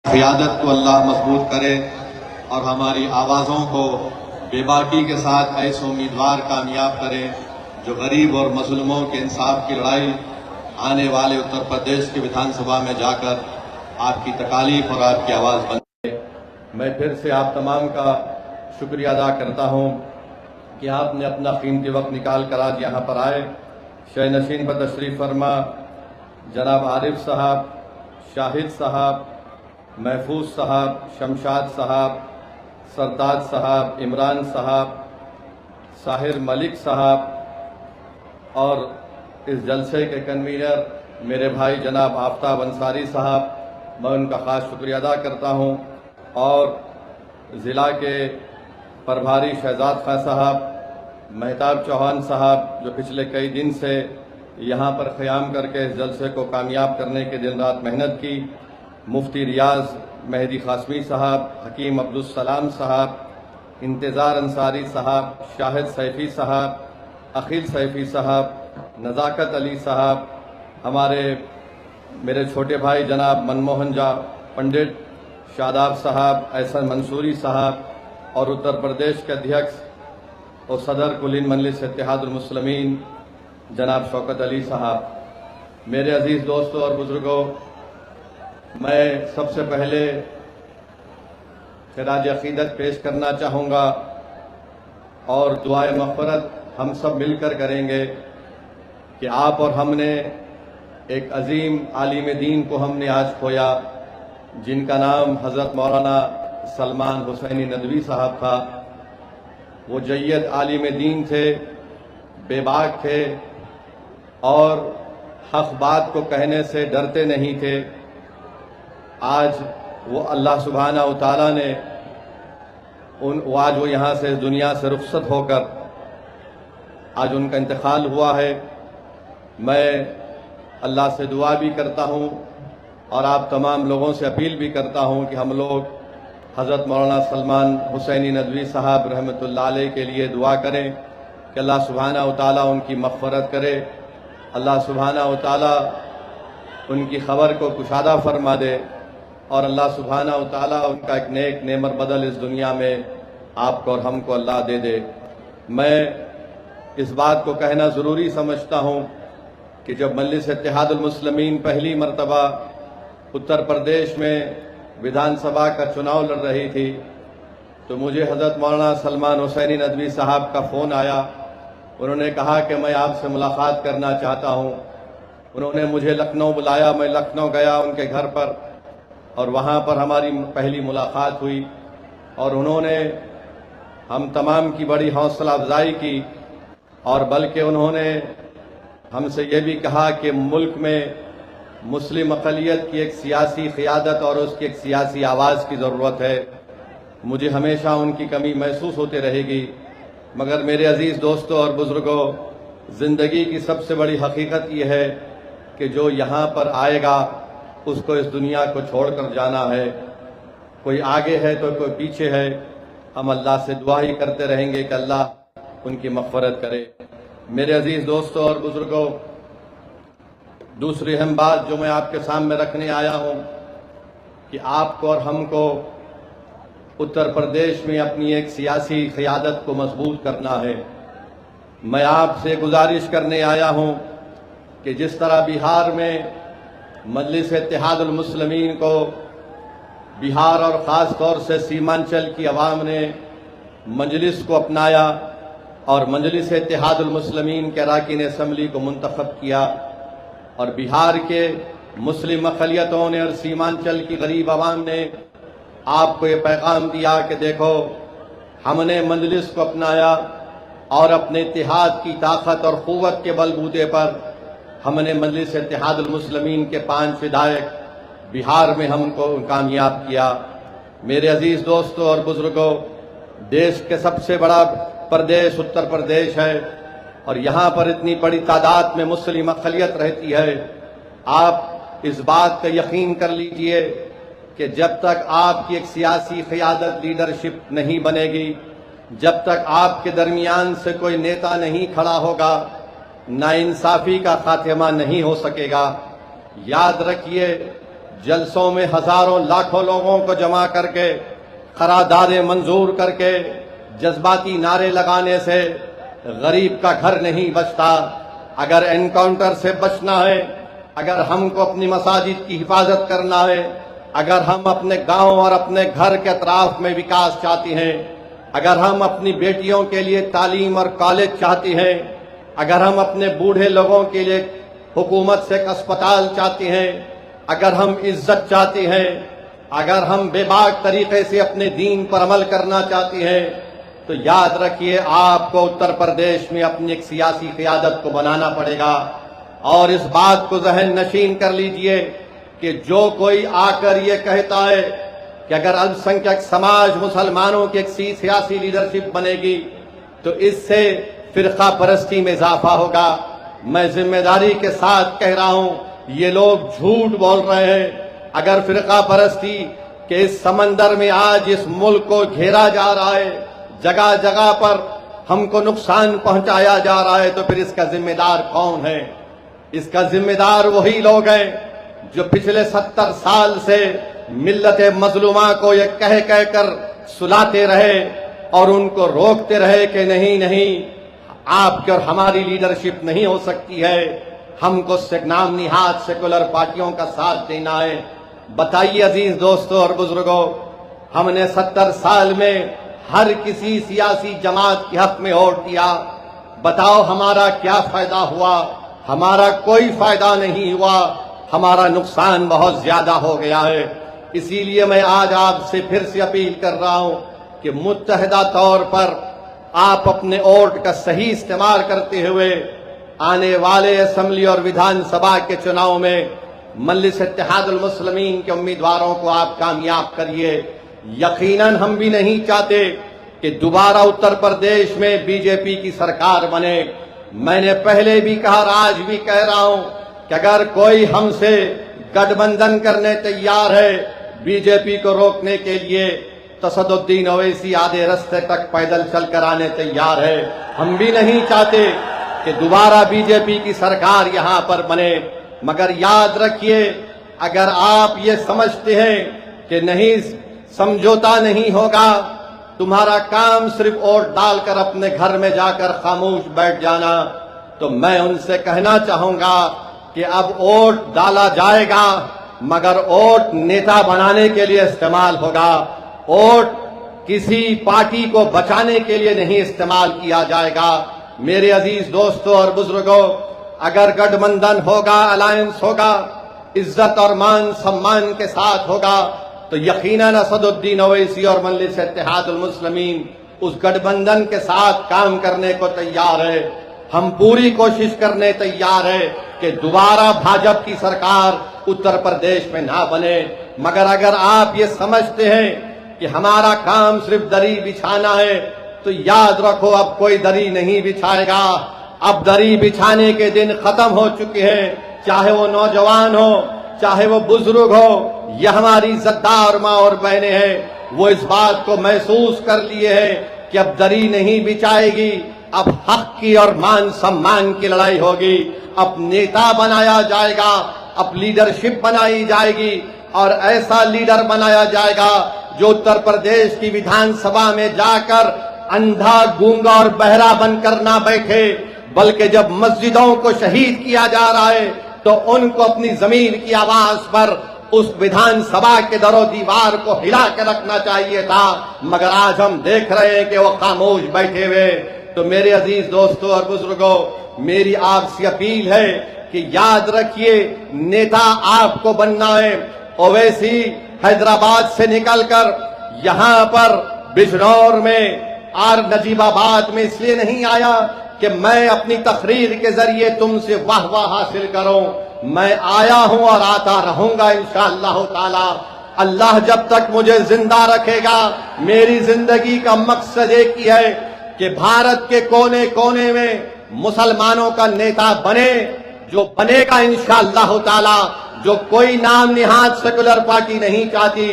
क़ियादत को अल्लाह मजबूत करे और हमारी आवाज़ों को बेबाकी के साथ ऐसे उम्मीदवार कामयाब करे जो गरीब और मजलूमों के इंसाफ की लड़ाई आने वाले उत्तर प्रदेश की विधानसभा में जाकर आपकी तकालीफ और आपकी आवाज़ बने। मैं फिर से आप तमाम का शुक्रिया अदा करता हूँ कि आपने अपना कीमती वक्त निकाल कर आज यहाँ पर आए। शय नशीन पर तशरीफ़ फरमा जनाब आरिफ साहब, शाहिद साहब, महफूज साहब, शमशाद साहब, सरताज साहब, इमरान साहब, साहिर मलिक साहब और इस जलसे के कन्वीनर मेरे भाई जनाब आफ्ताब अंसारी साहब, मैं उनका ख़ास शुक्रिया अदा करता हूँ। और ज़िला के प्रभारी शहजाद खां साहब, महताब चौहान साहब जो पिछले कई दिन से यहाँ पर क़याम करके इस जलसे को कामयाब करने के दिन रात मेहनत की, मुफ्ती रियाज मेहदी क़ासमी साहब, हकीम अब्दुलसलाम साहब, इंतज़ार अंसारी साहब, शाहिद सैफ़ी साहब, अखिल सैफ़ी साहब, नज़ाकत अली साहब, हमारे मेरे छोटे भाई जनाब मनमोहन जा पंडित, शादाब साहब, एहसन मंसूरी साहब और उत्तर प्रदेश के अध्यक्ष और सदर कुलीन मजलिस इत्तेहादुल मुस्लिमीन जनाब शौकत अली साहब। मेरे अजीज़ दोस्तों और बुज़ुर्गों, मैं सबसे पहले खिराज अक़ीदत पेश करना चाहूँगा और दुआए मग़फ़िरत हम सब मिलकर करेंगे कि आप और हमने एक अजीम आलिम दीन को हमने आज खोया, जिनका नाम हज़रत मौलाना सलमान हुसैनी नदवी साहब था। वो जय्यद आलिम दीन थे, बेबाक थे और हक़ बात को कहने से डरते नहीं थे। आज वो अल्लाह सुब्हानहू व तआला ने आज वो यहाँ से इस दुनिया से रुख़्सत होकर आज उनका इंतकाल हुआ है। मैं अल्लाह से दुआ भी करता हूँ और आप तमाम लोगों से अपील भी करता हूँ कि हम लोग हज़रत मौलाना सलमान हुसैनी नदवी साहब रहमतुल्लाह अलैह के लिए दुआ करें कि अल्लाह सुब्हानहू व तआला उनकी मग़फ़िरत करे, अल्लाह सुब्हानहू व तआला उनकी ख़बर को कुशादा फरमा दे और अल्लाह सुब्हानहू व तआला उनका एक नेक नेमर बदल इस दुनिया में आपको और हमको अल्लाह दे दे। मैं इस बात को कहना ज़रूरी समझता हूँ कि जब मजलिस इत्तेहादुल मुस्लिमीन पहली मरतबा उत्तर प्रदेश में विधानसभा का चुनाव लड़ रही थी तो मुझे हज़रत मौलाना सलमान हुसैनी नदवी साहब का फ़ोन आया। उन्होंने कहा कि मैं आपसे मुलाकात करना चाहता हूँ। उन्होंने मुझे लखनऊ बुलाया, मैं लखनऊ गया उनके घर पर और वहाँ पर हमारी पहली मुलाकात हुई और उन्होंने हम तमाम की बड़ी हौसला अफजाई की और बल्कि उन्होंने हमसे ये भी कहा कि मुल्क में मुस्लिम अक़लियत की एक सियासी क़ियादत और उसकी एक सियासी आवाज़ की ज़रूरत है। मुझे हमेशा उनकी कमी महसूस होती रहेगी, मगर मेरे अजीज़ दोस्तों और बुज़ुर्गों, ज़िंदगी की सबसे बड़ी हकीकत यह है कि जो यहाँ पर आएगा उसको इस दुनिया को छोड़कर जाना है। कोई आगे है तो कोई पीछे है। हम अल्लाह से दुआ ही करते रहेंगे कि अल्लाह उनकी मग़फ़िरत करे। मेरे अजीज़ दोस्तों और बुज़ुर्गों, दूसरी अहम बात जो मैं आपके सामने रखने आया हूँ कि आपको और हमको उत्तर प्रदेश में अपनी एक सियासी क़ियादत को मजबूत करना है। मैं आपसे गुजारिश करने आया हूँ कि जिस तरह बिहार में मजलिस इत्तेहादुल मुस्लिमीन को बिहार और ख़ास तौर से सीमांचल की आवाम ने मजलिस को अपनाया और मजलिस इत्तेहादुल मुस्लिमीन के अरकान असम्बली को मुंतखब किया और बिहार के मुस्लिम अक़लियतों ने और सीमांचल की गरीब आवाम ने आपको ये पैगाम दिया कि देखो, हमने मजलिस को अपनाया और अपने इत्तेहाद की ताकत और क़ुव्वत के बलबूते पर हमने मजलिस इत्तेहादुल मुस्लिमीन के 5 विधायक बिहार में हमको कामयाब किया। मेरे अजीज़ दोस्तों और बुज़ुर्गों, देश के सबसे बड़ा प्रदेश उत्तर प्रदेश है और यहाँ पर इतनी बड़ी तादाद में मुस्लिम अक़लियत रहती है। आप इस बात का यकीन कर लीजिए कि जब तक आपकी एक सियासी क़ियादत लीडरशिप नहीं बनेगी, जब तक आपके दरमियान से कोई नेता नहीं खड़ा होगा, नाइंसाफ़ी का खात्मा नहीं हो सकेगा। याद रखिए, जलसों में हजारों लाखों लोगों को जमा करके करारदादें मंजूर करके जज्बाती नारे लगाने से गरीब का घर नहीं बचता। अगर एनकाउंटर से बचना है, अगर हमको अपनी मसाजिद की हिफाजत करना है, अगर हम अपने गांव और अपने घर के अतराफ में विकास चाहती हैं, अगर हम अपनी बेटियों के लिए तालीम और कॉलेज चाहती हैं, अगर हम अपने बूढ़े लोगों के लिए हुकूमत से एक अस्पताल चाहती हैं, अगर हम इज्जत चाहती हैं, अगर हम बेबाक तरीके से अपने दीन पर अमल करना चाहती हैं, तो याद रखिए आपको उत्तर प्रदेश में अपनी एक सियासी क़ियादत को बनाना पड़ेगा। और इस बात को ज़हन नशीन कर लीजिए कि जो कोई आकर ये कहता है कि अगर अल्पसंख्यक समाज मुसलमानों की एक सियासी लीडरशिप बनेगी तो इससे फिरका परस्ती में इजाफा होगा, मैं जिम्मेदारी के साथ कह रहा हूं, ये लोग झूठ बोल रहे हैं। अगर फिरका परस्ती के इस समंदर में आज इस मुल्क को घेरा जा रहा है, जगह जगह पर हमको नुकसान पहुंचाया जा रहा है, तो फिर इसका जिम्मेदार कौन है? इसका जिम्मेदार वही लोग हैं जो पिछले 70 साल से मिल्लत मजलूमा को ये कह कर सुलाते रहे और उनको रोकते रहे कि नहीं नहीं, आपकी और हमारी लीडरशिप नहीं हो सकती है, हमको नाम निहाद सेकुलर पार्टियों का साथ देना है। बताइए अजीज दोस्तों और बुजुर्गों, हमने 70 साल में हर किसी सियासी जमात के हक में वोट दिया, बताओ हमारा क्या फायदा हुआ? हमारा कोई फायदा नहीं हुआ, हमारा नुकसान बहुत ज्यादा हो गया है। इसीलिए मैं आज आपसे फिर से अपील कर रहा हूं कि मुत्तहिदा तौर पर आप अपने वोट का सही इस्तेमाल करते हुए आने वाले असेंबली और विधानसभा के चुनाव में मजलिस इत्तेहादुल मुस्लिमीन के उम्मीदवारों को आप कामयाब करिए। यकीनन हम भी नहीं चाहते कि दोबारा उत्तर प्रदेश में बीजेपी की सरकार बने। मैंने पहले भी कहा और आज भी कह रहा हूं कि अगर कोई हमसे गठबंधन करने तैयार है बीजेपी को रोकने के लिए, तो असदुद्दीन ओवैसी आधे रास्ते तक पैदल चलकर आने तैयार है। हम भी नहीं चाहते कि दोबारा बीजेपी की सरकार यहां पर बने। मगर याद रखिए, अगर आप ये समझते हैं कि नहीं समझौता नहीं होगा, तुम्हारा काम सिर्फ वोट डालकर अपने घर में जाकर खामोश बैठ जाना, तो मैं उनसे कहना चाहूंगा कि अब वोट डाला जाएगा मगर वोट नेता बनाने के लिए इस्तेमाल होगा। वोट किसी पार्टी को बचाने के लिए नहीं इस्तेमाल किया जाएगा। मेरे अजीज दोस्तों और बुजुर्गों, अगर गठबंधन होगा, अलायंस होगा, इज्जत और मान सम्मान के साथ होगा, तो यकीनन असदुद्दीन ओवैसी और मजलिस इत्तेहादुल मुस्लिमीन उस गठबंधन के साथ काम करने को तैयार है। हम पूरी कोशिश करने तैयार है कि दोबारा भाजपा की सरकार उत्तर प्रदेश में ना बने। मगर अगर आप ये समझते हैं कि हमारा काम सिर्फ दरी बिछाना है, तो याद रखो अब कोई दरी नहीं बिछाएगा। अब दरी बिछाने के दिन खत्म हो चुके हैं। चाहे वो नौजवान हो, चाहे वो बुजुर्ग हो, यह हमारी इज्जतदार माँ और बहनें हैं, वो इस बात को महसूस कर लिए हैं कि अब दरी नहीं बिछाएगी, अब हक की और मान सम्मान की लड़ाई होगी। अब नेता बनाया जाएगा, अब लीडरशिप बनाई जाएगी और ऐसा लीडर बनाया जाएगा जो उत्तर प्रदेश की विधानसभा में जाकर अंधा, गूंगा और बहरा बनकर ना बैठे, बल्कि जब मस्जिदों को शहीद किया जा रहा है तो उनको अपनी जमीन की आवाज पर उस विधानसभा के दरो दीवार को हिला के रखना चाहिए था। मगर आज हम देख रहे हैं कि वो खामोश बैठे हुए। तो मेरे अजीज दोस्तों और बुजुर्गों, मेरी आपसे अपील है कि याद रखिए, नेता आपको बनना है। ओवैसी हैदराबाद से निकलकर यहां पर बिजनौर में और नजीबाबाद में इसलिए नहीं आया कि मैं अपनी तकरीर के जरिए तुमसे वाह वाह हासिल करूं। मैं आया हूं और आता रहूंगा इंशाअल्लाह ताला। अल्लाह जब तक मुझे जिंदा रखेगा, मेरी जिंदगी का मकसद एक ही है कि भारत के कोने कोने में मुसलमानों का नेता बने, जो बनेगा इंशाअल्लाह ताला, जो कोई नाम निहाद सेकुलर पार्टी नहीं चाहती।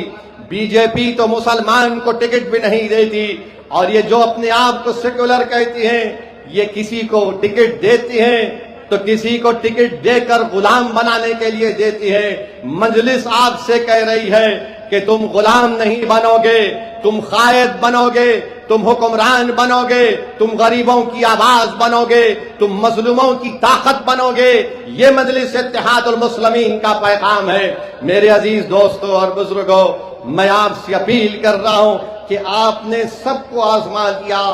बीजेपी तो मुसलमान को टिकट भी नहीं देती, और ये जो अपने आप को सेकुलर कहती हैं, ये किसी को टिकट देती हैं तो किसी को टिकट देकर गुलाम बनाने के लिए देती है। मजलिस आपसे कह रही है कि तुम गुलाम नहीं बनोगे, तुम कायद बनोगे, तुम हुक्मरान बनोगे, तुम गरीबों की आवाज बनोगे, तुम मजलूमों की ताकत बनोगे। ये मजलिस इत्तेहादुल मुस्लिमीन का पैगाम है। मेरे अजीज दोस्तों और बुजुर्गों, मैं आपसे अपील कर रहा हूं कि आपने सबको आजमा लिया,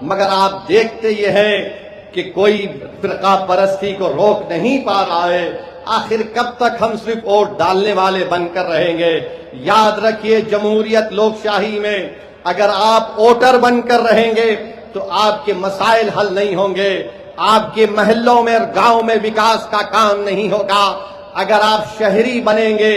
मगर आप देखते ये हैं कि कोई फिरका परस्ती को रोक नहीं पा रहा है। आखिर कब तक हम सिर्फ वोट डालने वाले बनकर रहेंगे? याद रखिए, जमहूरियत लोकशाही में अगर आप वोटर बनकर रहेंगे तो आपके मसाइल हल नहीं होंगे, आपके महल्लों में और गांव में विकास का काम नहीं होगा। अगर आप शहरी बनेंगे,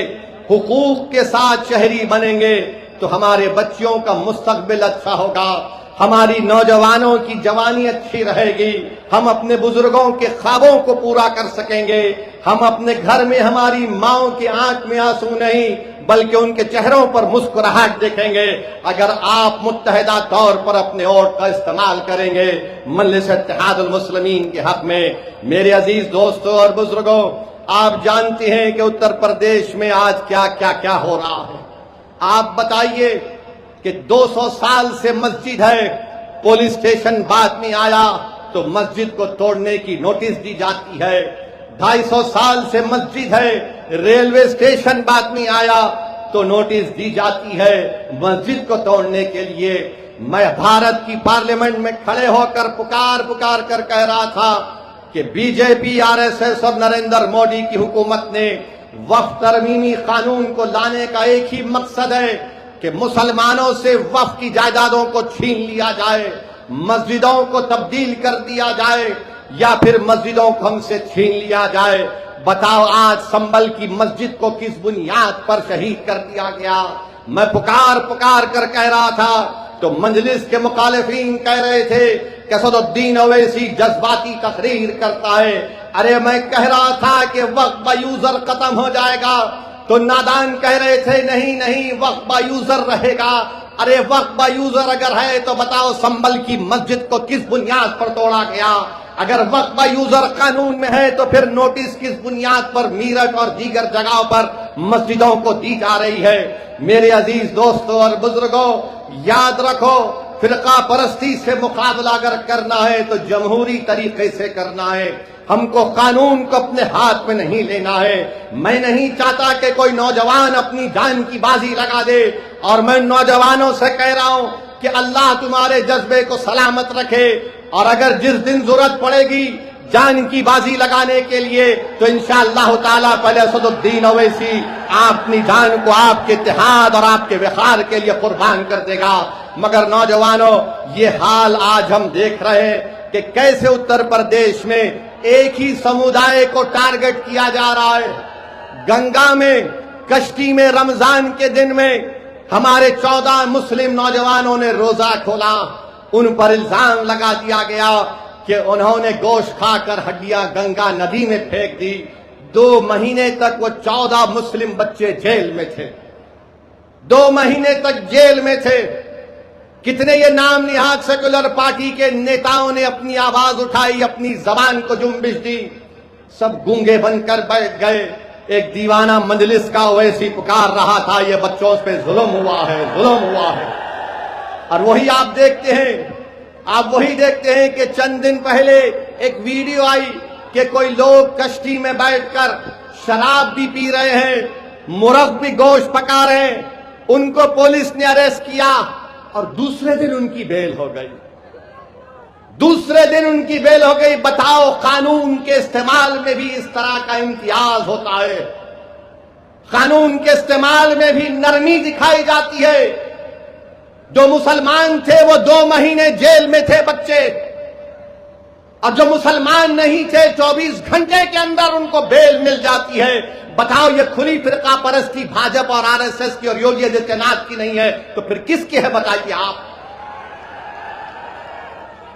हुकूक के साथ शहरी बनेंगे, तो हमारे बच्चों का मुस्तकबिल अच्छा होगा, हमारी नौजवानों की जवानी अच्छी रहेगी, हम अपने बुजुर्गों के ख्वाबों को पूरा कर सकेंगे, हम अपने घर में हमारी माओं की आंख में आंसू नहीं बल्कि उनके चेहरों पर मुस्कुराहट देखेंगे अगर आप मुत्तहिदा तौर पर अपने वोट का इस्तेमाल करेंगे मजलिस इत्तेहादुल मुस्लिमीन के हक में। मेरे अजीज दोस्तों और बुजुर्गों, आप जानते हैं कि उत्तर प्रदेश में आज क्या क्या क्या हो रहा है। आप बताइए कि 200 साल से मस्जिद है, पुलिस स्टेशन बाद में आया तो मस्जिद को तोड़ने की नोटिस दी जाती है। 250 साल से मस्जिद है, रेलवे स्टेशन बाद में आया तो नोटिस दी जाती है मस्जिद को तोड़ने के लिए। मैं भारत की पार्लियामेंट में खड़े होकर पुकार पुकार कर कह रहा था कि बीजेपी, आरएसएस और नरेंद्र मोदी की हुकूमत ने वक्फ तरमीमी कानून को लाने का एक ही मकसद है कि मुसलमानों से वक्फ की जायदादों को छीन लिया जाए, मस्जिदों को तब्दील कर दिया जाए या फिर मस्जिदों को हमसे छीन लिया जाए। बताओ, आज संभल की मस्जिद को किस बुनियाद पर शहीद कर दिया गया? मैं पुकार पुकार कर कह रहा था तो मजलिस के मुखालिफीन कह रहे थे कि असदुद्दीन ओवैसी जज्बाती तकरीर करता है। अरे मैं कह रहा था कि वक्फ बा यूजर खत्म हो जाएगा तो नादान कह रहे थे नहीं नहीं वक्फ बा यूजर रहेगा। अरे वक्फ बा यूजर अगर है तो बताओ संभल की मस्जिद को किस बुनियाद पर तोड़ा गया? अगर वक्फ बा यूजर कानून में है तो फिर नोटिस किस बुनियाद पर मीरठ और दीगर जगहों पर मस्जिदों को दी जा रही है? मेरे अजीज दोस्तों और बुजुर्गों, याद रखो, फिरका परस्ती से मुकाबला अगर करना है तो जमहूरी तरीके से करना है। हमको कानून को अपने हाथ में नहीं लेना है। मैं नहीं चाहता कि कोई नौजवान अपनी जान की बाजी लगा दे, और मैं नौजवानों से कह रहा हूं कि अल्लाह तुम्हारे जज्बे को सलामत रखे, और अगर जिस दिन जरूरत पड़ेगी जान की बाजी लगाने के लिए तो इंशाअल्लाह ताला पहले असदुद्दीन ओवैसी अपनी जान को आपके इत्तेहाद और आपके विखार के लिए कुर्बान कर देगा। मगर नौजवानों, ये हाल आज हम देख रहे हैं कि कैसे उत्तर प्रदेश में एक ही समुदाय को टारगेट किया जा रहा है। गंगा में कश्ती में रमजान के दिन में हमारे 14 मुस्लिम नौजवानों ने रोजा खोला, उन पर इल्जाम लगा दिया गया कि उन्होंने गोश्त खाकर हड्डियां गंगा नदी में फेंक दी। 2 महीने तक वो 14 मुस्लिम बच्चे जेल में थे, 2 महीने तक जेल में थे। कितने ये नाम निहाद सेकुलर पार्टी के नेताओं ने अपनी आवाज उठाई, अपनी जबान को जुम्बिश दी, सब गूंगे बनकर बैठ गए। एक दीवाना मजलिस का वैसी पुकार रहा था, ये बच्चों पे जुल्म हुआ है, जुल्म हुआ है। और वही आप देखते हैं कि चंद दिन पहले एक वीडियो आई कि कोई लोग कश्ती में बैठकर शराब भी पी रहे हैं, मुर्ग भी गोश्त पका रहे हैं, उनको पुलिस ने अरेस्ट किया और दूसरे दिन उनकी बेल हो गई, दूसरे दिन उनकी बेल हो गई। बताओ, कानून के इस्तेमाल में भी इस तरह का इम्तियाज होता है, कानून के इस्तेमाल में भी नरमी दिखाई जाती है। जो मुसलमान थे वो 2 महीने जेल में थे बच्चे, और जो मुसलमान नहीं थे 24 घंटे के अंदर उनको बेल मिल जाती है। बताओ, ये खुली फिरका परस्ती भाजपा और आरएसएस की और योगी आदित्यनाथ की नहीं है तो फिर किसकी है बताइए आप?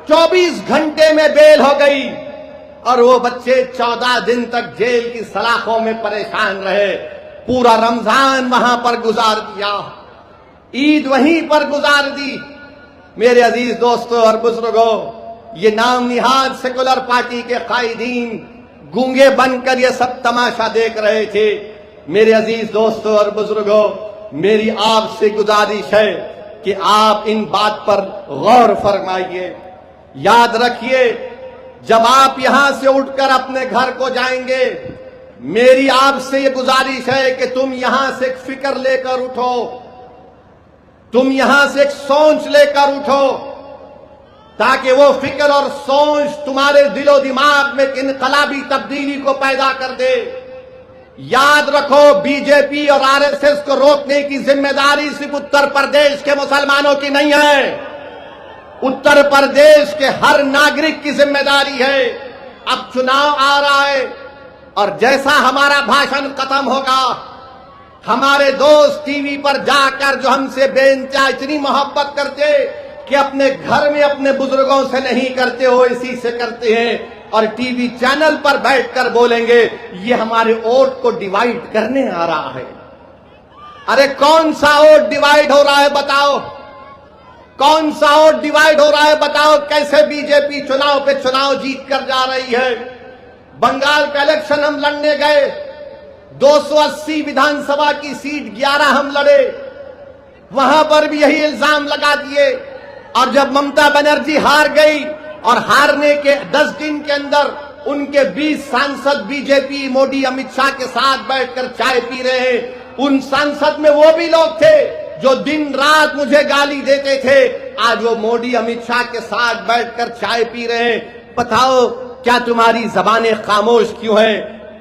24 घंटे में बेल हो गई और वो बच्चे 14 दिन तक जेल की सलाखों में परेशान रहे। पूरा रमजान वहां पर गुजार दिया, ईद वहीं पर गुजार दी। मेरे अजीज दोस्तों और बुजुर्गों, ये नाम निहाद सेकुलर पार्टी के कायदीन गूंगे बनकर ये सब तमाशा देख रहे थे। मेरे अजीज दोस्तों और बुजुर्गों, मेरी आपसे गुजारिश है कि आप इन बात पर गौर फरमाइए। याद रखिए, जब आप यहां से उठकर अपने घर को जाएंगे, मेरी आपसे ये गुजारिश है कि तुम यहां से एक फिक्र लेकर उठो, तुम यहां से एक सोच लेकर उठो, ताकि वो फिक्र और सोच तुम्हारे दिलो दिमाग में इनकलाबी तब्दीली को पैदा कर दे। याद रखो, बीजेपी और आरएसएस को रोकने की जिम्मेदारी सिर्फ उत्तर प्रदेश के मुसलमानों की नहीं है, उत्तर प्रदेश के हर नागरिक की जिम्मेदारी है। अब चुनाव आ रहा है और जैसा हमारा भाषण खत्म होगा, हमारे दोस्त टीवी पर जाकर जो हमसे बेइंतहा इतनी मोहब्बत करते कि अपने घर में अपने बुजुर्गों से नहीं करते हो, इसी से करते हैं, और टीवी चैनल पर बैठकर बोलेंगे ये हमारे वोट को डिवाइड करने आ रहा है। अरे कौन सा वोट डिवाइड हो रहा है बताओ, कौन सा वोट डिवाइड हो रहा है बताओ। कैसे बीजेपी चुनाव पे चुनाव जीत कर जा रही है। बंगाल का इलेक्शन हम लड़ने गए, 280 विधानसभा की सीट 11 हम लड़े, वहां पर भी यही इल्जाम लगा दिए। और जब ममता बनर्जी हार गई और हारने के 10 दिन के अंदर उनके 20 सांसद बीजेपी मोदी अमित शाह के साथ बैठकर चाय पी रहे हैं। उन सांसद में वो भी लोग थे जो दिन रात मुझे गाली देते थे, आज वो मोदी अमित शाह के साथ बैठकर चाय पी रहे हैं। बताओ, क्या तुम्हारी जबानें खामोश क्यों हैं?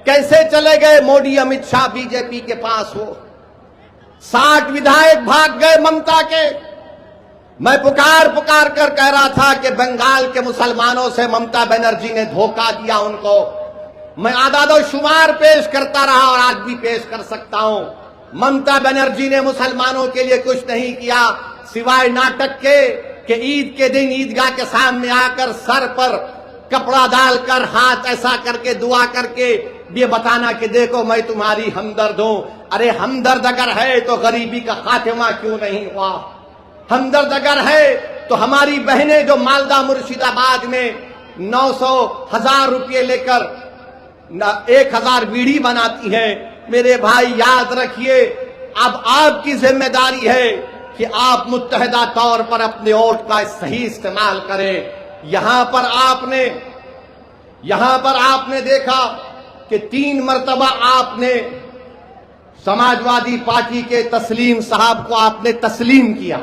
कैसे चले गए मोदी अमित शाह बीजेपी के पास? हो 60 विधायक भाग गए ममता के। मैं पुकार पुकार कर कह रहा था कि बंगाल के मुसलमानों से ममता बनर्जी ने धोखा दिया उनको। मैं आदादो शुमार पेश करता रहा और आज भी पेश कर सकता हूं। ममता बनर्जी ने मुसलमानों के लिए कुछ नहीं किया सिवाय नाटक के कि ईद के दिन ईदगाह के सामने आकर सर पर कपड़ा डालकर हाथ ऐसा करके दुआ करके ये बताना कि देखो मैं तुम्हारी हमदर्द हूं। अरे हमदर्द अगर है तो गरीबी का खात्मा क्यों नहीं हुआ? हमदर्द अगर है तो हमारी बहनें जो मालदा मुर्शिदाबाद में 900,000 रुपये लेकर 1000 बीड़ी बनाती हैं, मेरे भाई याद रखिए, अब आपकी जिम्मेदारी है कि आप मुत्तहिदा तौर पर अपने वोट का सही इस्तेमाल करें। यहां पर आपने देखा कि 3 मरतबा आपने समाजवादी पार्टी के तस्लीम साहब को आपने तस्लीम किया,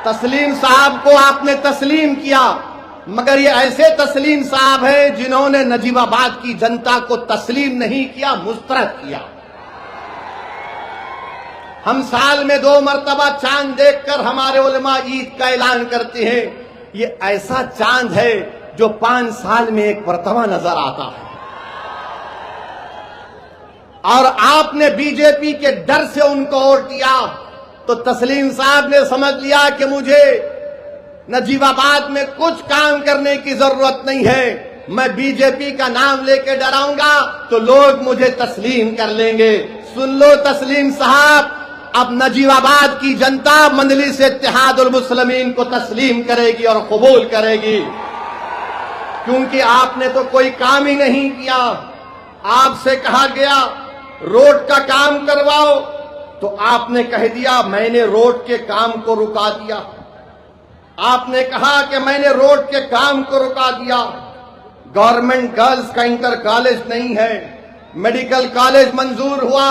तस्लीम साहब को आपने तस्लीम किया, मगर ये ऐसे तस्लीम साहब हैं जिन्होंने नजीबाबाद की जनता को तस्लीम नहीं किया, मुस्तरद किया। हम साल में 2 मरतबा चांद देखकर हमारे उलमा ईद का ऐलान करते हैं। ये ऐसा चांद है जो 5 साल में एक मरतबा नजर आता है। और आपने बीजेपी के डर से उनको वोट दिया, तो तस्लीम साहब ने समझ लिया कि मुझे नजीबाबाद में कुछ काम करने की जरूरत नहीं है, मैं बीजेपी का नाम लेके डराऊंगा तो लोग मुझे तस्लीम कर लेंगे। सुन लो तस्लीम साहब, अब नजीबाबाद की जनता मजलिस इत्तेहादुल मुस्लिमीन को तस्लीम करेगी और कबूल करेगी, क्योंकि आपने तो कोई काम ही नहीं किया। आपसे कहा गया रोड का काम करवाओ, तो आपने कह दिया मैंने रोड के काम को रुका दिया। आपने कहा कि मैंने रोड के काम को रुका दिया। गवर्नमेंट गर्ल्स का इंटर कॉलेज नहीं है, मेडिकल कॉलेज मंजूर हुआ,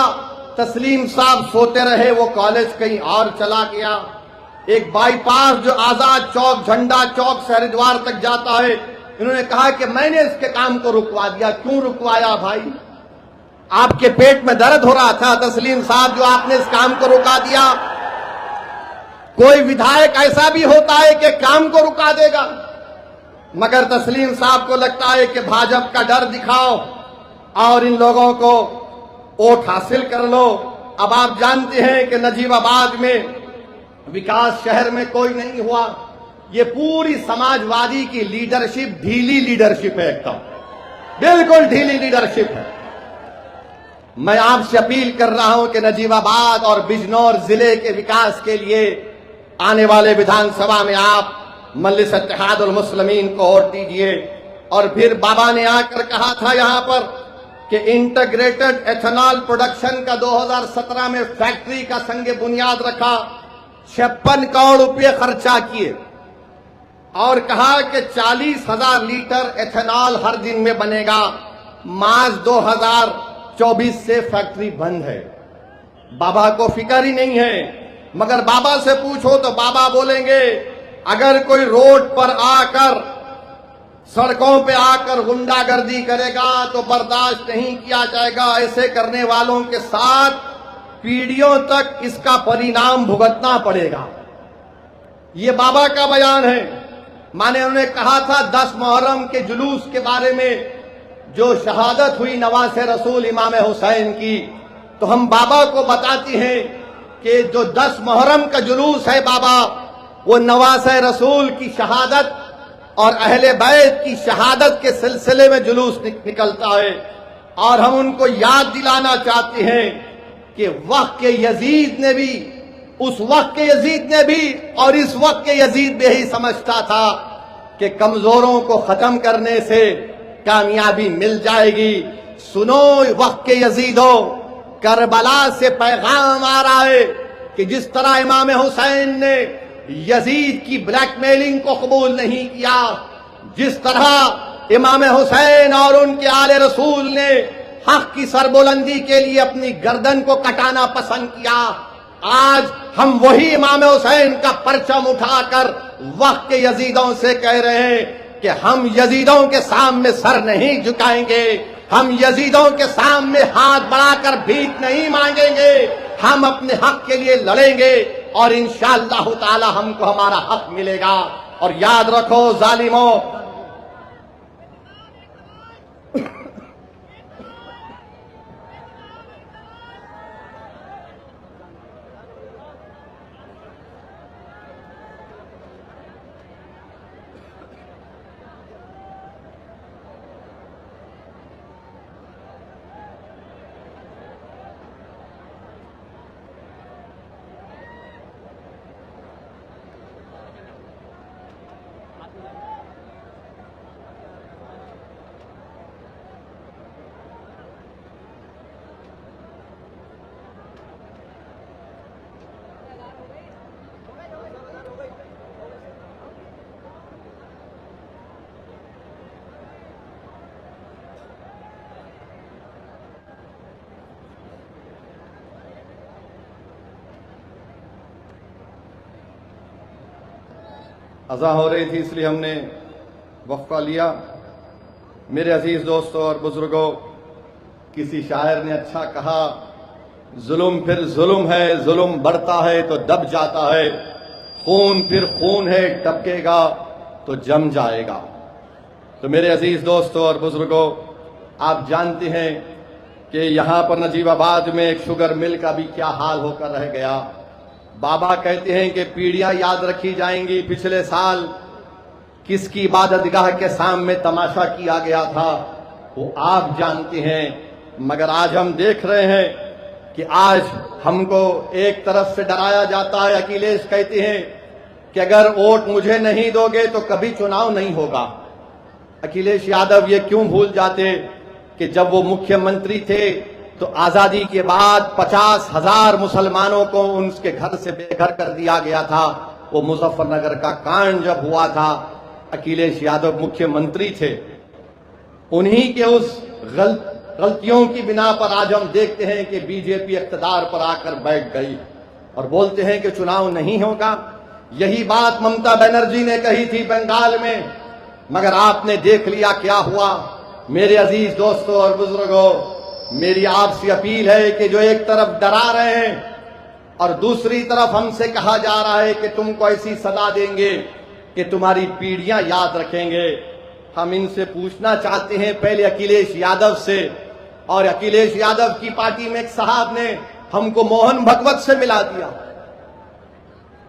तस्लीम साहब सोते रहे, वो कॉलेज कहीं और चला गया। एक बाईपास जो आजाद चौक झंडा चौक से हरिद्वार तक जाता है, इन्होंने कहा कि मैंने इसके काम को रुकवा दिया। क्यों रुकवाया भाई? आपके पेट में दर्द हो रहा था तस्लीम साहब, जो आपने इस काम को रुका दिया। कोई विधायक ऐसा भी होता है कि काम को रुका देगा, मगर तस्लीम साहब को लगता है कि भाजपा का डर दिखाओ और इन लोगों को वोट हासिल कर लो। अब आप जानते हैं कि नजीबाबाद में विकास शहर में कोई नहीं हुआ। ये पूरी समाजवादी की लीडरशिप ढीली लीडरशिप है, एकदम बिल्कुल ढीली लीडरशिप है। मैं आपसे अपील कर रहा हूं कि नजीबाबाद और बिजनौर जिले के विकास के लिए आने वाले विधानसभा में आप मजलिस इत्तेहादुल मुस्लिमीन को वोट दीजिए। और फिर बाबा ने आकर कहा था यहां पर कि इंटीग्रेटेड एथेनॉल प्रोडक्शन का 2017 में फैक्ट्री का संग बुनियाद रखा, 56 करोड़ रुपए खर्चा किए और कहा कि 40,000 लीटर एथेनॉल हर दिन में बनेगा। मार्च 2024 से फैक्ट्री बंद है। बाबा को फिक्र ही नहीं है। मगर बाबा से पूछो तो बाबा बोलेंगे अगर कोई रोड पर आकर, सड़कों पे आकर गुंडागर्दी करेगा तो बर्दाश्त नहीं किया जाएगा। ऐसे करने वालों के साथ पीढ़ियों तक इसका परिणाम भुगतना पड़ेगा। ये बाबा का बयान है। माने उन्होंने कहा था 10 मुहर्रम के जुलूस के बारे में, जो शहादत हुई नवासे रसूल इमाम हुसैन की, तो हम बाबा को बताती हैं कि जो 10 मुहर्रम का जुलूस है बाबा, वो नवासे रसूल की शहादत और अहले बैत की शहादत के सिलसिले में जुलूस निकलता है। और हम उनको याद दिलाना चाहते हैं कि वक्त के यजीद ने भी, उस वक्त के यजीद ने भी और इस वक्त के यजीद भी यही समझता था कि कमजोरों को खत्म करने से कामयाबी मिल जाएगी। सुनो वक्त के यजीदों, करबला से पैगाम आ रहा है कि जिस तरह इमाम हुसैन ने यजीद की ब्लैकमेलिंग को कबूल नहीं किया, जिस तरह इमाम हुसैन और उनके आले रसूल ने हक की सरबुलंदी के लिए अपनी गर्दन को कटाना पसंद किया, आज हम वही इमाम हुसैन का परचम उठाकर वक्त के यजीदों से कह रहे हैं कि हम यजीदों के सामने सर नहीं झुकाएंगे, हम यजीदों के सामने हाथ बढ़ाकर भीख नहीं मांगेंगे, हम अपने हक के लिए लड़ेंगे और इंशाअल्लाह ताला हमको हमारा हक मिलेगा। और याद रखो जालिमों, अज़ा हो रही थी इसलिए हमने वक्फा लिया। मेरे अजीज दोस्तों और बुजुर्गों, किसी शायर ने अच्छा कहा, जुल्म फिर जुल्म है, जुल्म बढ़ता है तो दब जाता है, खून फिर खून है, टपकेगा तो जम जाएगा। तो मेरे अजीज दोस्तों और बुजुर्गों, आप जानते हैं कि यहां पर नजीबाबाद में एक शुगर मिल का भी क्या हाल होकर रह गया। बाबा कहते हैं कि पीढ़ियां याद रखी जाएंगी, पिछले साल किसकी इबादतगाह के सामने तमाशा किया गया था वो आप जानते हैं। मगर आज हम देख रहे हैं कि आज हमको एक तरफ से डराया जाता है। अखिलेश कहते हैं कि अगर वोट मुझे नहीं दोगे तो कभी चुनाव नहीं होगा। अखिलेश यादव ये क्यों भूल जाते कि जब वो मुख्यमंत्री थे तो आजादी के बाद 50,000 मुसलमानों को उनके घर से बेघर कर दिया गया था। वो मुजफ्फरनगर का कांड जब हुआ था, अखिलेश यादव मुख्यमंत्री थे। उन्हीं के उस गलतियों की बिना पर आज हम देखते हैं कि बीजेपी इख्तिदार पर आकर बैठ गई और बोलते हैं कि चुनाव नहीं होगा। यही बात ममता बनर्जी ने कही थी बंगाल में, मगर आपने देख लिया क्या हुआ। मेरे अजीज दोस्तों और बुजुर्गों, मेरी आपसे अपील है कि जो एक तरफ डरा रहे हैं और दूसरी तरफ हमसे कहा जा रहा है कि तुमको ऐसी सदा देंगे कि तुम्हारी पीढ़ियां याद रखेंगे, हम इनसे पूछना चाहते हैं पहले अखिलेश यादव से। और अखिलेश यादव की पार्टी में एक साहब ने हमको मोहन भगवत से मिला दिया,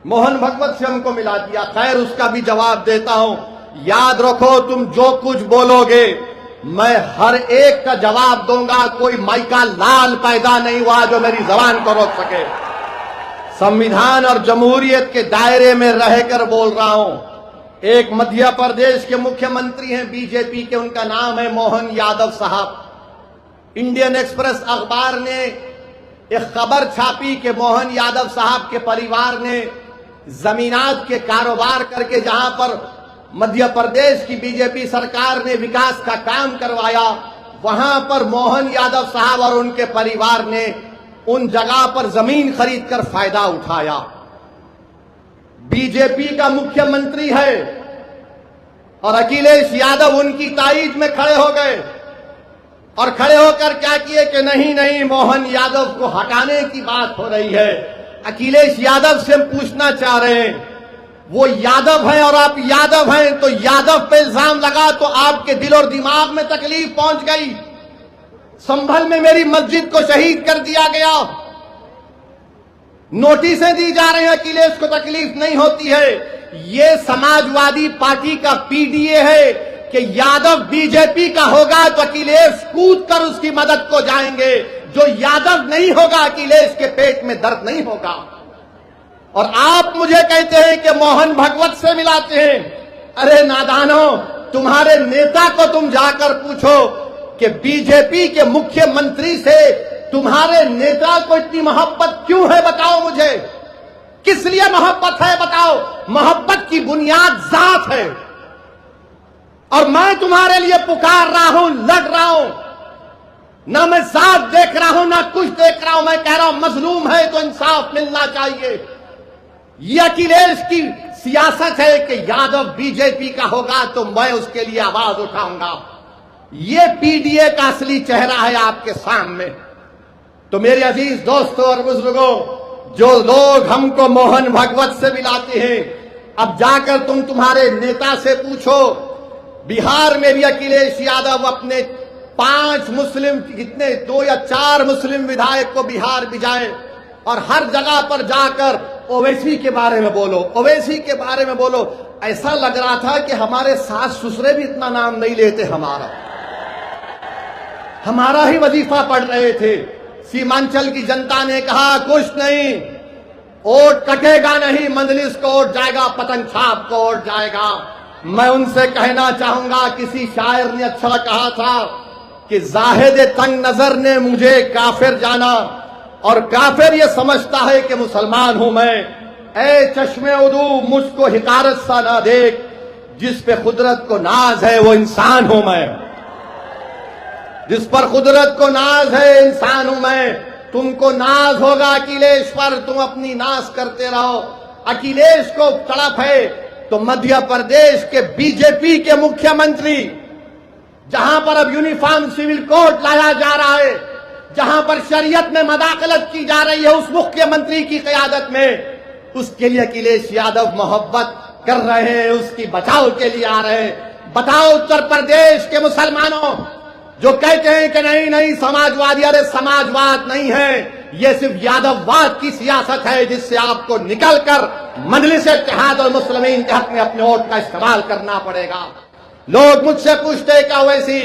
मोहन भगवत से हमको मिला दिया। खैर, उसका भी जवाब देता हूं। याद रखो, तुम जो कुछ बोलोगे मैं हर एक का जवाब दूंगा। कोई माइका लाल पैदा नहीं हुआ जो मेरी जबान को रोक सके। संविधान और जमहूरियत के दायरे में रहकर बोल रहा हूं। एक मध्य प्रदेश के मुख्यमंत्री हैं बीजेपी के, उनका नाम है मोहन यादव साहब। इंडियन एक्सप्रेस अखबार ने एक खबर छापी कि मोहन यादव साहब के परिवार ने जमीनात के कारोबार करके जहां पर मध्य प्रदेश की बीजेपी सरकार ने विकास का काम करवाया, वहां पर मोहन यादव साहब और उनके परिवार ने उन जगह पर जमीन खरीदकर फायदा उठाया। बीजेपी का मुख्यमंत्री है और अखिलेश यादव उनकी ताईद में खड़े हो गए और खड़े होकर क्या किए कि नहीं नहीं, मोहन यादव को हटाने की बात हो रही है। अखिलेश यादव से हम पूछना चाह रहे हैं, वो यादव है और आप यादव हैं, तो यादव पे इल्जाम लगा तो आपके दिल और दिमाग में तकलीफ पहुंच गई। संभल में मेरी मस्जिद को शहीद कर दिया गया, नोटिसें दी जा रही हैं, अखिलेश को तकलीफ नहीं होती है। ये समाजवादी पार्टी का पीडीए है कि यादव बीजेपी का होगा तो अखिलेश कूद कर उसकी मदद को जाएंगे, जो यादव नहीं होगा अखिलेश के पेट में दर्द नहीं होगा। और आप मुझे कहते हैं कि मोहन भगवत से मिलाते हैं। अरे नादानो, तुम्हारे नेता को तुम जाकर पूछो कि बीजेपी के मुख्यमंत्री से तुम्हारे नेता को इतनी मोहब्बत क्यों है, बताओ मुझे, किस लिए मोहब्बत है बताओ। मोहब्बत की बुनियाद जात है और मैं तुम्हारे लिए पुकार रहा हूं, लड़ रहा हूं, ना मैं जात देख रहा हूं ना कुछ देख रहा हूं। मैं कह रहा हूं मजलूम है तो इंसाफ मिलना चाहिए। यह अखिलेश की सियासत है कि यादव बीजेपी का होगा तो मैं उसके लिए आवाज उठाऊंगा। यह पीडीए का असली चेहरा है आपके सामने। तो मेरे अजीज दोस्तों और बुजुर्गों, जो लोग हमको मोहन भगवत से मिलाते हैं, अब जाकर तुम्हारे नेता से पूछो। बिहार में भी अखिलेश यादव अपने 5 मुस्लिम, कितने 2 या 4 मुस्लिम विधायक को बिहार भिजाए और हर जगह पर जाकर ओवैसी के बारे में बोलो, ओवैसी के बारे में बोलो। ऐसा लग रहा था कि हमारे सास ससुरे भी इतना नाम नहीं लेते, हमारा ही वजीफा पढ़ रहे थे। सीमांचल की जनता ने कहा कुछ नहीं, वोट कटेगा नहीं, मंजलिस को वोट जाएगा, पतंग छाप को वोट जाएगा। मैं उनसे कहना चाहूंगा, किसी शायर ने अच्छा कहा था कि जाहिद तंग नजर ने मुझे काफिर जाना और काफिर ये समझता है कि मुसलमान हूं मैं। ए चश्मे उदू मुझको हिकारत सा ना देख, जिस पे कुदरत को नाज है वो इंसान हूं मैं। जिस पर कुदरत को नाज है इंसान हूं मैं। तुमको नाज होगा अखिलेश पर, तुम अपनी नाज करते रहो। अखिलेश को तड़प है तो मध्य प्रदेश के बीजेपी के मुख्यमंत्री, जहां पर अब यूनिफॉर्म सिविल कोड लाया जा रहा है, जहां पर शरीयत में मदाखलत की जा रही है उस मुख्यमंत्री की क़यादत में, उसके लिए अखिलेश यादव मोहब्बत कर रहे हैं, उसकी बचाव के लिए आ रहे हैं। बताओ उत्तर प्रदेश के मुसलमानों जो कहते हैं कि नहीं नहीं समाजवादी, अरे समाजवाद नहीं है, ये सिर्फ यादववाद की सियासत है जिससे आपको निकलकर मजलिस इत्तेहाद और मुस्लिमीन के हक में अपने वोट का इस्तेमाल करना पड़ेगा। लोग मुझसे पूछते कि वैसी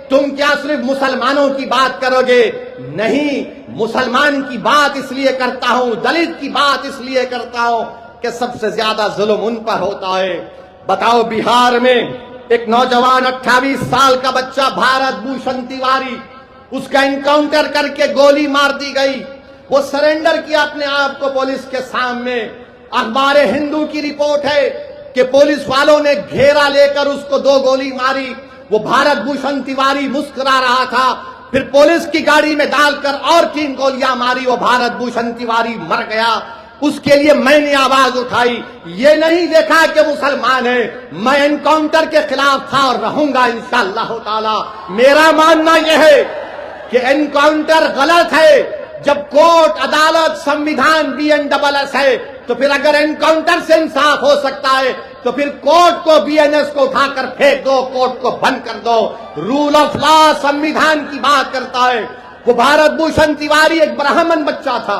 तुम क्या सिर्फ मुसलमानों की बात करोगे? नहीं, मुसलमान की बात इसलिए करता हूं, दलित की बात इसलिए करता हूं कि सबसे ज्यादा जुल्म उन पर होता है। बताओ बिहार में एक नौजवान 28 साल का बच्चा भारत भूषण तिवारी, उसका इनकाउंटर करके गोली मार दी गई। वो सरेंडर किया अपने आप को पुलिस के सामने। अखबार हिंदू की रिपोर्ट है कि पुलिस वालों ने घेरा लेकर उसको 2 गोली मारी। वो भारत भूषण तिवारी मुस्कुरा रहा था, फिर पुलिस की गाड़ी में डालकर और 3 गोलियां मारी। वो भारत भूषण तिवारी मर गया। उसके लिए मैंने आवाज उठाई। ये नहीं देखा कि मुसलमान है, मैं एनकाउंटर के खिलाफ था और रहूंगा इंशाअल्लाह ताला। मेरा मानना यह है कि एनकाउंटर गलत है। जब कोर्ट, अदालत, संविधान BNSS है तो फिर अगर एनकाउंटर से इंसाफ हो सकता है तो फिर कोर्ट को, BNS को उठाकर फेंक दो, कोर्ट को बंद कर दो। रूल ऑफ लॉ, संविधान की बात करता है। वो भारत भूषण तिवारी एक ब्राह्मण बच्चा था,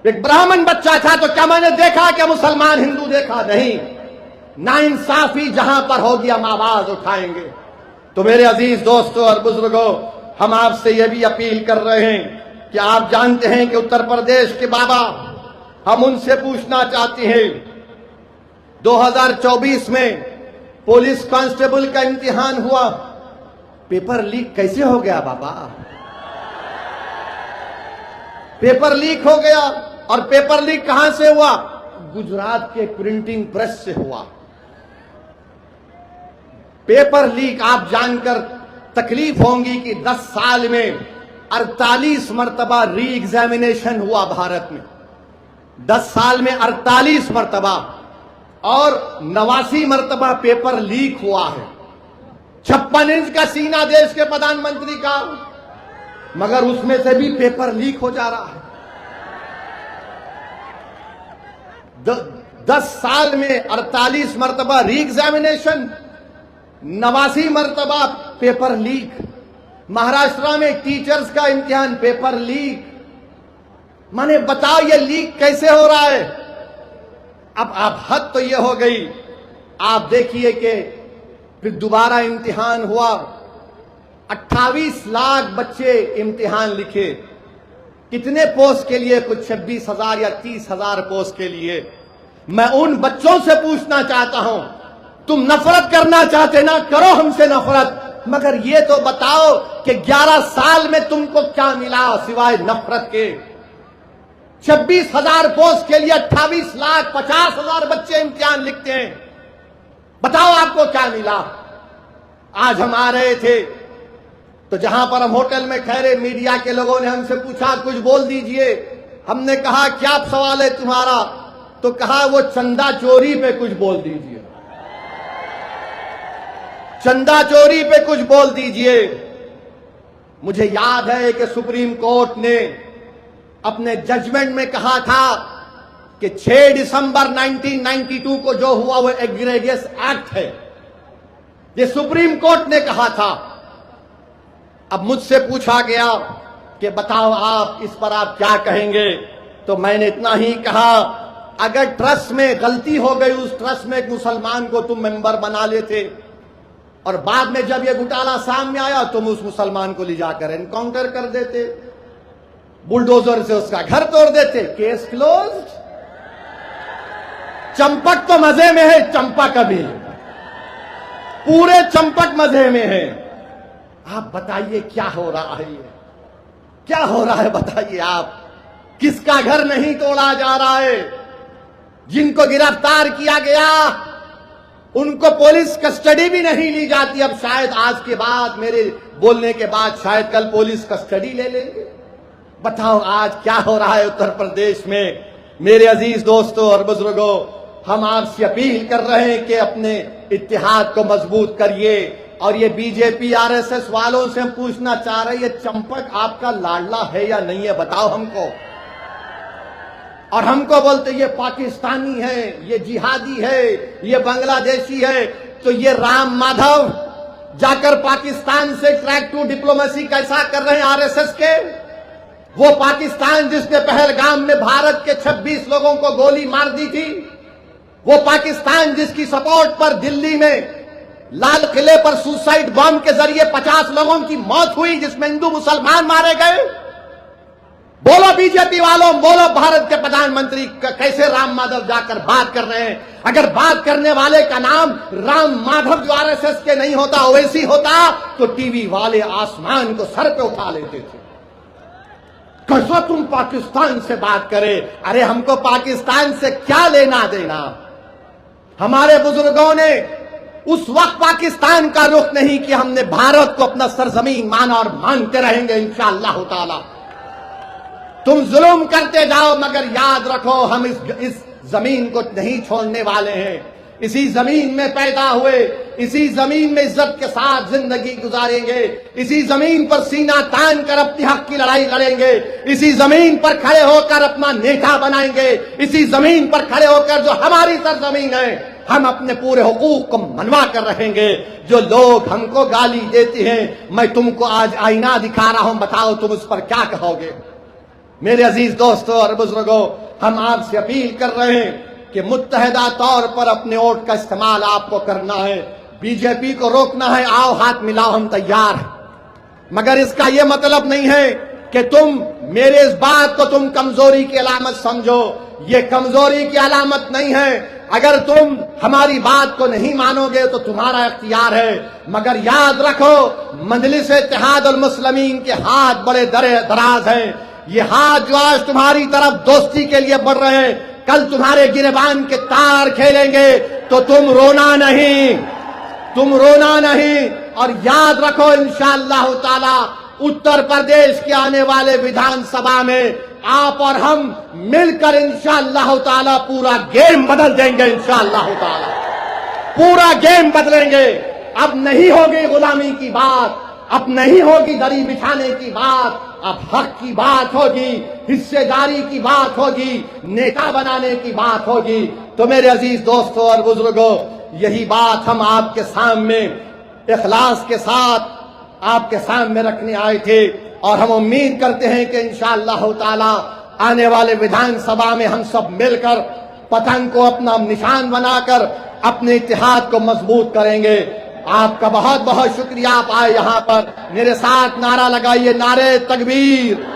एक ब्राह्मण बच्चा था। तो क्या मैंने देखा कि मुसलमान हिंदू देखा? नहीं। नाइंसाफी जहां पर होगी हम आवाज उठाएंगे। तो मेरे अजीज दोस्तों और बुजुर्गों, हम आपसे यह भी अपील कर रहे हैं कि आप जानते हैं कि उत्तर प्रदेश के बाबा, हम उनसे पूछना चाहते हैं, 2024 में पुलिस कांस्टेबल का इम्तिहान हुआ, पेपर लीक कैसे हो गया बाबा? पेपर लीक हो गया। और पेपर लीक कहां से हुआ? गुजरात के प्रिंटिंग प्रेस से हुआ। पेपर लीक आप जानकर तकलीफ होंगी कि 10 साल में 48 मरतबा री एग्जामिनेशन हुआ भारत में। 10 साल में 48 मरतबा और 89 मरतबा पेपर लीक हुआ है। 56 इंच का सीना देश के प्रधानमंत्री का, मगर उसमें से भी पेपर लीक हो जा रहा है। 10 साल में 48 मरतबा री एग्जामिनेशन, 89 मरतबा पेपर लीक। महाराष्ट्र में टीचर्स का इम्तिहान पेपर लीक। माने बताओ ये लीक कैसे हो रहा है? अब हद तो ये हो गई। आप देखिए कि फिर दोबारा इम्तिहान हुआ, 28 लाख बच्चे इम्तिहान लिखे। कितने पोस्ट के लिए? कुछ 26,000 या 30,000 पोस्ट के लिए। मैं उन बच्चों से पूछना चाहता हूं, तुम नफरत करना चाहते ना, करो हमसे नफरत, मगर ये तो बताओ कि 11 साल में तुमको क्या मिला सिवाय नफरत के? 26,000 पोस्ट के लिए 28,50,000 बच्चे इम्तिहान लिखते हैं। बताओ आपको क्या मिला? आज हम आ रहे थे तो जहां पर हम होटल में ठहरे, मीडिया के लोगों ने हमसे पूछा कुछ बोल दीजिए। हमने कहा क्या सवाल है तुम्हारा? तो कहा वो चंदा चोरी पे कुछ बोल दीजिए, चंदा चोरी पे कुछ बोल दीजिए। मुझे याद है कि सुप्रीम कोर्ट ने अपने जजमेंट में कहा था कि 6 दिसंबर 1992 को जो हुआ वो एग्रेगियस एक्ट है। ये सुप्रीम कोर्ट ने कहा था। अब मुझसे पूछा गया कि बताओ आप इस पर आप क्या कहेंगे? तो मैंने इतना ही कहा, अगर ट्रस्ट में गलती हो गई, उस ट्रस्ट में एक मुसलमान को तुम मेंबर बना लेते और बाद में जब ये घोटाला सामने आया तुम उस मुसलमान को ले जाकर एनकाउंटर कर देते, बुलडोजर से उसका घर तोड़ देते, केस क्लोज्ड। चंपक तो मजे में है, चंपक अभी पूरे चंपक मजे में है। आप बताइए क्या हो रहा है? ये क्या हो रहा है बताइए आप? किसका घर नहीं तोड़ा जा रहा है? जिनको गिरफ्तार किया गया उनको पुलिस कस्टडी भी नहीं ली जाती। अब शायद आज के बाद, मेरे बोलने के बाद, शायद कल पुलिस कस्टडी ले लेंगे। बताओ आज क्या हो रहा है उत्तर प्रदेश में? मेरे अजीज दोस्तों और बुजुर्गों, हम आपसे अपील कर रहे हैं कि अपने इत्तेहाद को मजबूत करिए। और ये बीजेपी आरएसएस वालों से हम पूछना चाह रहे हैं, ये चंपक आपका लाडला है या नहीं है? बताओ हमको। और हमको बोलते ये पाकिस्तानी है, ये जिहादी है, ये बांग्लादेशी है। तो ये राम माधव जाकर पाकिस्तान से ट्रैक टू डिप्लोमेसी कैसा कर रहे हैं आरएसएस के? वो पाकिस्तान जिसने पहलगाम में भारत के 26 लोगों को गोली मार दी थी, वो पाकिस्तान जिसकी सपोर्ट पर दिल्ली में लाल किले पर सुसाइड बम के जरिए 50 लोगों की मौत हुई, जिसमें हिंदू मुसलमान मारे गए। बोलो बीजेपी वालों, बोलो भारत के प्रधानमंत्री कैसे राम माधव जाकर बात कर रहे हैं? अगर बात करने वाले का नाम राम माधव जो आरएसएस के नहीं होता, ओवैसी होता, तो टीवी वाले आसमान को सर पे उठा लेते थे। कैसा तुम पाकिस्तान से बात करे? अरे हमको पाकिस्तान से क्या लेना देना? हमारे बुजुर्गों ने उस वक्त पाकिस्तान का रुख नहीं किया। हमने भारत को अपना सरजमीन माना और मानते रहेंगे इंशाअल्लाह ताला। तुम जुल्म करते जाओ, मगर याद रखो हम इस जमीन को नहीं छोड़ने वाले हैं। इसी जमीन में पैदा हुए, इसी जमीन में इज्जत के साथ जिंदगी गुजारेंगे, इसी जमीन पर सीना तान कर अपने हक की लड़ाई लड़ेंगे, इसी जमीन पर खड़े होकर अपना नेता बनाएंगे, इसी जमीन पर खड़े होकर जो हमारी सरजमीन है हम अपने पूरे हुकूक को मनवा कर रहेंगे। जो लोग हमको गाली देते हैं, मैं तुमको आज आईना दिखा रहा हूं, बताओ तुम उस पर क्या कहोगे? मेरे अजीज दोस्तों और बुजुर्गों, हम आपसे अपील कर रहे हैं कि मुत्तहिदा तौर पर अपने वोट का इस्तेमाल आपको करना है। बीजेपी को रोकना है, आओ हाथ मिलाओ, हम तैयार हैं। मगर इसका यह मतलब नहीं है कि तुम मेरे इस बात को तुम कमजोरी की अलामत समझो। ये कमजोरी की अलामत नहीं है। अगर तुम हमारी बात को नहीं मानोगे तो तुम्हारा इख्तियार है, मगर याद रखो मजलिस इत्तेहाद उल मुस्लिमीन के हाथ बड़े दराज हैं। ये हाथ जो आज तुम्हारी तरफ दोस्ती के लिए बढ़ रहे हैं, कल तुम्हारे गिरबान के तार खेलेंगे तो तुम रोना नहीं, तुम रोना नहीं। और याद रखो इंशाअल्लाह ताला उत्तर प्रदेश के आने वाले विधानसभा में आप और हम मिलकर इंशाअल्लाह ताला पूरा गेम बदल देंगे। इंशाअल्लाह ताला पूरा गेम बदलेंगे। अब नहीं होगी गुलामी की बात, अब नहीं होगी दरी बिछाने की बात, अब हक की बात होगी, हिस्सेदारी की बात होगी, नेता बनाने की बात होगी। तो मेरे अजीज दोस्तों और बुजुर्गों, यही बात हम आपके सामने इखलास के साथ आपके सामने रखने आए थे और हम उम्मीद करते हैं कि इंशाअल्लाह ताला आने वाले विधानसभा में हम सब मिलकर पतंग को अपना निशान बनाकर अपने इत्तेहाद को मजबूत करेंगे। आपका बहुत बहुत शुक्रिया। आप आए यहाँ पर, मेरे साथ नारा लगाइए, नारे तकबीर।